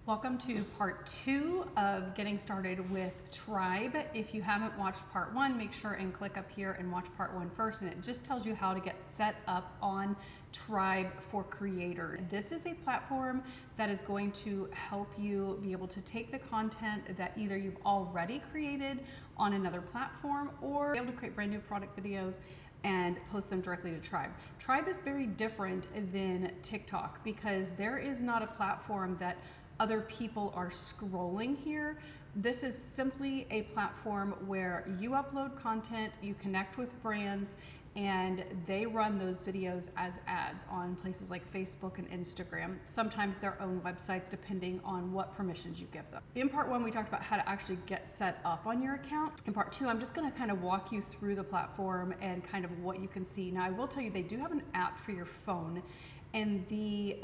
Welcome to part 2 of getting started with Trybe. If you haven't watched part 1, make sure and click up here and watch part 1 first, and it just tells you how to get set up on Trybe for creators. This is a platform that is going to help you be able to take the content that either you've already created on another platform or be able to create brand new product videos and post them directly to Trybe. Trybe is very different than TikTok because there is not a platform that other people are scrolling here. This is simply a platform where you upload content, you connect with brands, and they run those videos as ads on places like Facebook and Instagram, sometimes their own websites depending on what permissions you give them. In part 1, we talked about how to actually get set up on your account. In part 2, I'm just gonna kind of walk you through the platform and kind of what you can see. Now, I will tell you, they do have an app for your phone, and the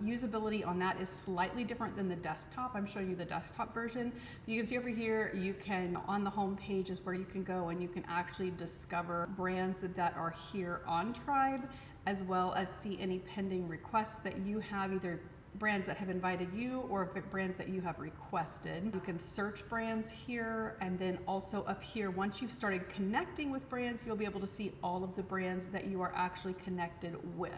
usability on that is slightly different than the desktop. I'm showing you the desktop version. You can see over here, you can, on the home page is where you can go and you can actually discover brands that are here on Trybe, as well as see any pending requests that you have, either brands that have invited you or brands that you have requested. You can search brands here, and then also up here, once you've started connecting with brands, you'll be able to see all of the brands that you are actually connected with.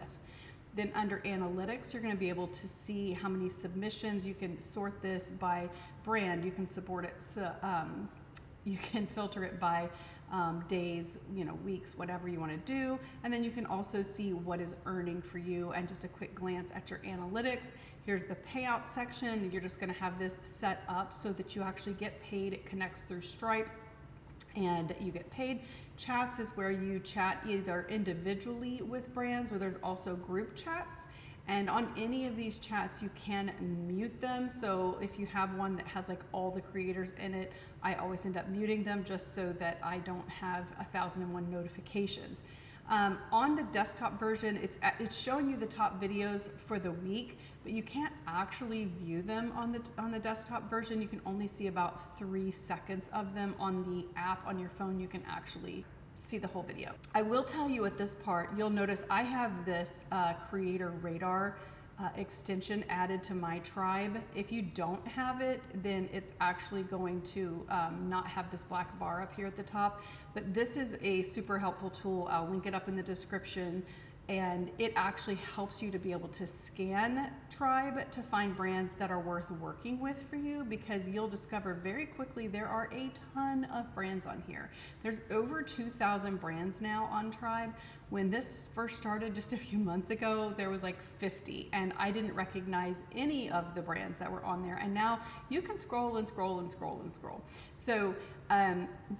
Then under analytics, you're going to be able to see how many submissions. You can sort this by brand. You can support it. You can filter it by days, weeks, whatever you want to do. And then you can also see what is earning for you. And just a quick glance at your analytics. Here's the payout section. You're just going to have this set up so that you actually get paid. It connects through Stripe, and you get paid. Chats is where you chat either individually with brands, or there's also group chats. And on any of these chats, you can mute them. So if you have one that has like all the creators in it, I always end up muting them just so that I don't have 1,001 notifications. On the desktop version, it's showing you the top videos for the week, but you can't actually view them on the desktop version. You can only see about 3 seconds of them. On the app on your phone, you can actually see the whole video. I will tell you at this part, you'll notice I have this creator radar extension added to my Trybe. If you don't have it, then it's actually going to not have this black bar up here at the top. But this is a super helpful tool. I'll link it up in the description. And it actually helps you to be able to scan Trybe to find brands that are worth working with for you, because you'll discover very quickly there are a ton of brands on here. There's over 2,000 brands now on Trybe. When this first started just a few months ago, there was like 50, and I didn't recognize any of the brands that were on there. And now you can scroll and scroll and scroll and scroll. So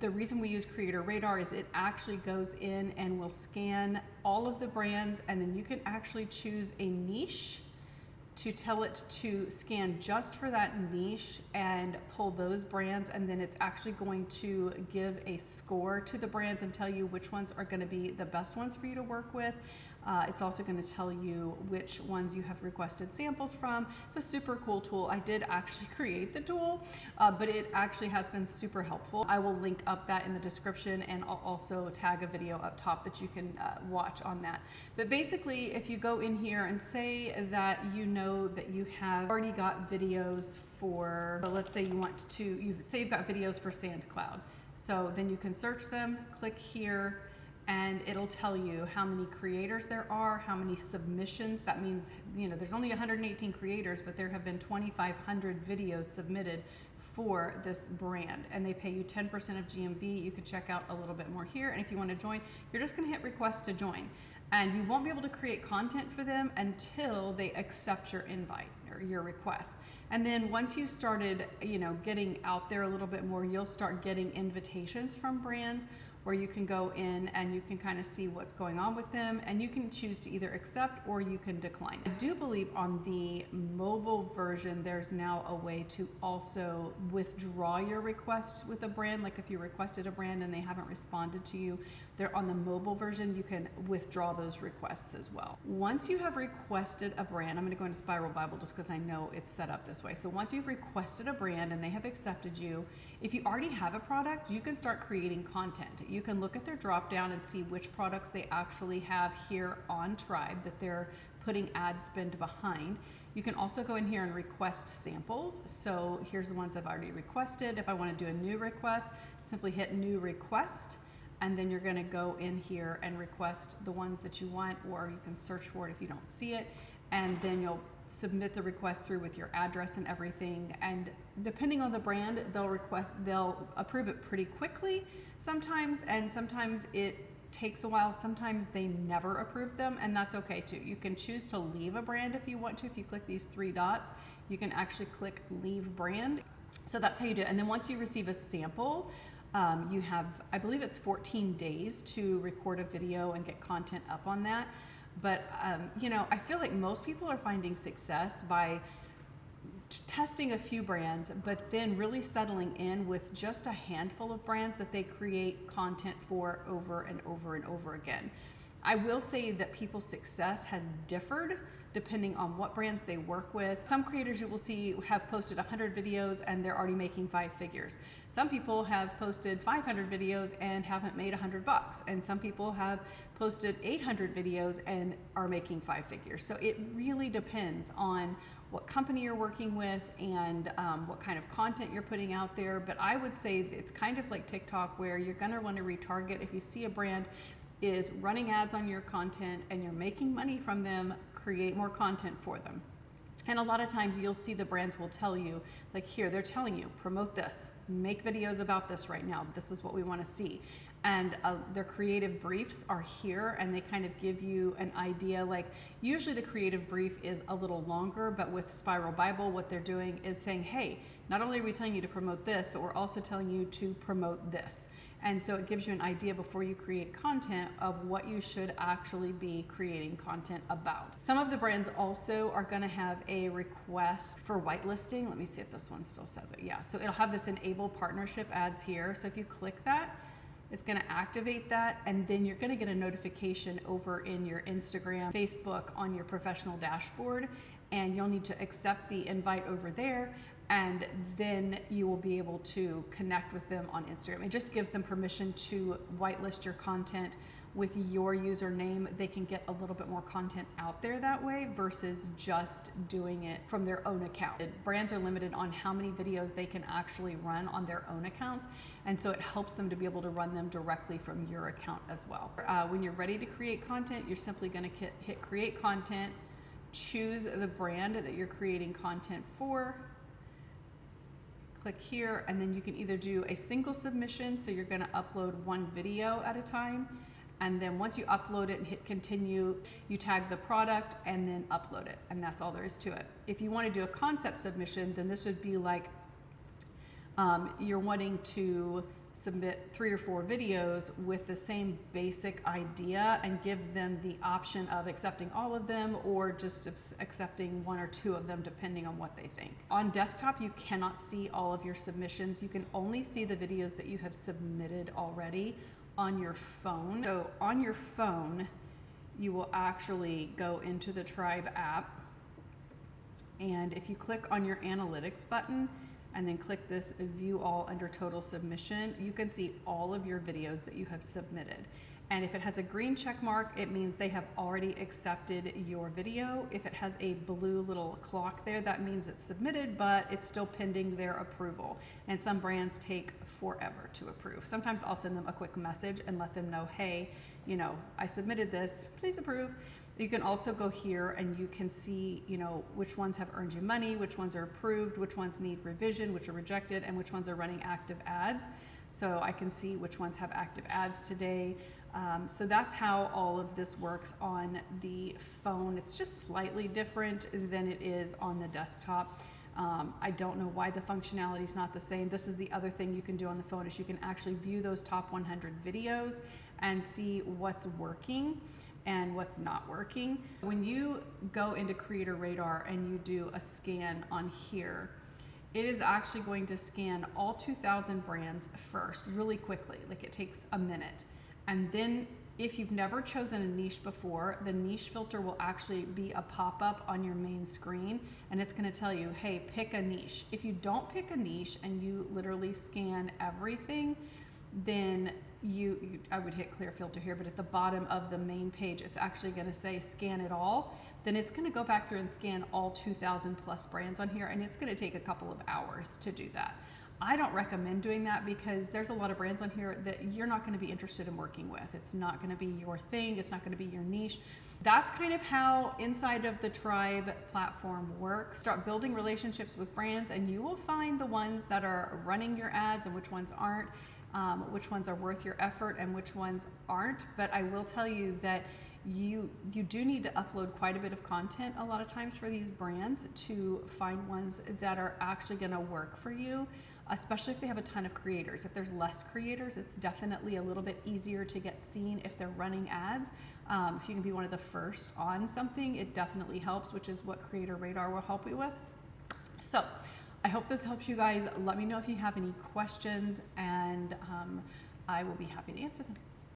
the reason we use Creator Radar is it actually goes in and will scan all of the brands, and then you can actually choose a niche to tell it to scan just for that niche and pull those brands, and then it's actually going to give a score to the brands and tell you which ones are going to be the best ones for you to work with. It's also going to tell you which ones you have requested samples from. It's a super cool tool. I did actually create the tool, but it actually has been super helpful. I will link up that in the description, and I'll also tag a video up top that you can watch on that. But basically, if you go in here and say that you know that you have already got videos for, so let's say you've got videos for SandCloud. So then you can search them, click here, and it'll tell you how many creators there are, how many submissions. That means, there's only 118 creators, but there have been 2,500 videos submitted for this brand, and they pay you 10% of GMV. You can check out a little bit more here, and if you want to join, you're just going to hit request to join, and you won't be able to create content for them until they accept your invite or your request. And then once you've started, getting out there a little bit more, you'll start getting invitations from brands where you can go in and you can kind of see what's going on with them, and you can choose to either accept or you can decline. I do believe on the mobile version, there's now a way to also withdraw your request with a brand. Like if you requested a brand and they haven't responded to you, they're on the mobile version, you can withdraw those requests as well. Once you have requested a brand, I'm gonna go into Spiral Bible just because I know it's set up this way. So once you've requested a brand and they have accepted you, if you already have a product, you can start creating content. You can look at their drop down and see which products they actually have here on Trybe that they're putting ad spend behind. You can also go in here and request samples. So here's the ones I've already requested. If I want to do a new request, simply hit new request, and then you're going to go in here and request the ones that you want, or you can search for it if you don't see it, and then you'll submit the request through with your address and everything. And depending on the brand, they'll approve it pretty quickly sometimes, and sometimes it takes a while. Sometimes they never approve them, and that's okay too. You can choose to leave a brand if you want to. If you click these three dots, you can actually click leave brand. So that's how you do it. And then once you receive a sample, you have, I believe it's 14 days to record a video and get content up on that. But you know, I feel like most people are finding success by testing a few brands, but then really settling in with just a handful of brands that they create content for over and over and over again. I will say that people's success has differed depending on what brands they work with. Some creators you will see have posted 100 videos and they're already making 5 figures. Some people have posted 500 videos and haven't made $100, and some people have posted 800 videos and are making 5 figures. So it really depends on what company you're working with and what kind of content you're putting out there. But I would say it's kind of like TikTok, where you're gonna want to retarget. If you see a brand is running ads on your content and you're making money from them, create more content for them. And a lot of times you'll see the brands will tell you, like here, they're telling you, promote this, make videos about this right now. This is what we want to see. And their creative briefs are here, and they kind of give you an idea. Like usually the creative brief is a little longer, but with Spiral Bible, what they're doing is saying, hey, not only are we telling you to promote this, but we're also telling you to promote this. And so it gives you an idea before you create content of what you should actually be creating content about. Some of the brands also are going to have a request for whitelisting. Let me see if this one still says it. Yeah, so it'll have this enable partnership ads here. So if you click that, it's going to activate that, and then you're going to get a notification over in your Instagram, Facebook, on your professional dashboard, and you'll need to accept the invite over there, and then you will be able to connect with them on Instagram. It just gives them permission to whitelist your content with your username. They can get a little bit more content out there that way versus just doing it from their own account. Brands are limited on how many videos they can actually run on their own accounts, and so it helps them to be able to run them directly from your account as well. When you're ready to create content, you're simply going to hit create content, choose the brand that you're creating content for, click here, and then you can either do a single submission, so you're going to upload one video at a time, and then once you upload it and hit continue, you tag the product and then upload it, and that's all there is to it. If you want to do a concept submission, then this would be like you're wanting to submit 3 or 4 videos with the same basic idea and give them the option of accepting all of them or just accepting 1 or 2 of them depending on what they think. On desktop, you cannot see all of your submissions. You can only see the videos that you have submitted already on your phone. So on your phone, you will actually go into the Trybe app, and if you click on your analytics button and then click this view all under total submission, you can see all of your videos that you have submitted. And if it has a green check mark, it means they have already accepted your video. If it has a blue little clock there, that means it's submitted, but it's still pending their approval. And some brands take forever to approve. Sometimes I'll send them a quick message and let them know, hey, you know, I submitted this, please approve. You can also go here and you can see, you know, which ones have earned you money, which ones are approved, which ones need revision, which are rejected, and which ones are running active ads. So I can see which ones have active ads today. So that's how all of this works on the phone. It's just slightly different than it is on the desktop. I don't know why the functionality is not the same. This is the other thing you can do on the phone, is you can actually view those top 100 videos and see what's working and what's not working. When you go into Creator Radar and you do a scan on here, it is actually going to scan all 2,000 brands first, really quickly, like it takes a minute. And then if you've never chosen a niche before, the niche filter will actually be a pop-up on your main screen, and it's gonna tell you, hey, pick a niche. If you don't pick a niche and you literally scan everything, then I would hit clear filter here, but at the bottom of the main page, it's actually going to say scan it all. Then it's going to go back through and scan all 2,000 plus brands on here, and it's going to take a couple of hours to do that. I don't recommend doing that because there's a lot of brands on here that you're not going to be interested in working with. It's not going to be your thing. It's not going to be your niche. That's kind of how inside of the Trybe platform works. Start building relationships with brands, and you will find the ones that are running your ads and which ones aren't, which ones are worth your effort and which ones aren't. But I will tell you that you do need to upload quite a bit of content a lot of times for these brands to find ones that are actually going to work for you, especially if they have a ton of creators. If there's less creators, it's definitely a little bit easier to get seen if they're running ads. If you can be one of the first on something, it definitely helps, which is what Creator Radar will help you with. So I hope this helps you guys. Let me know if you have any questions, and I will be happy to answer them.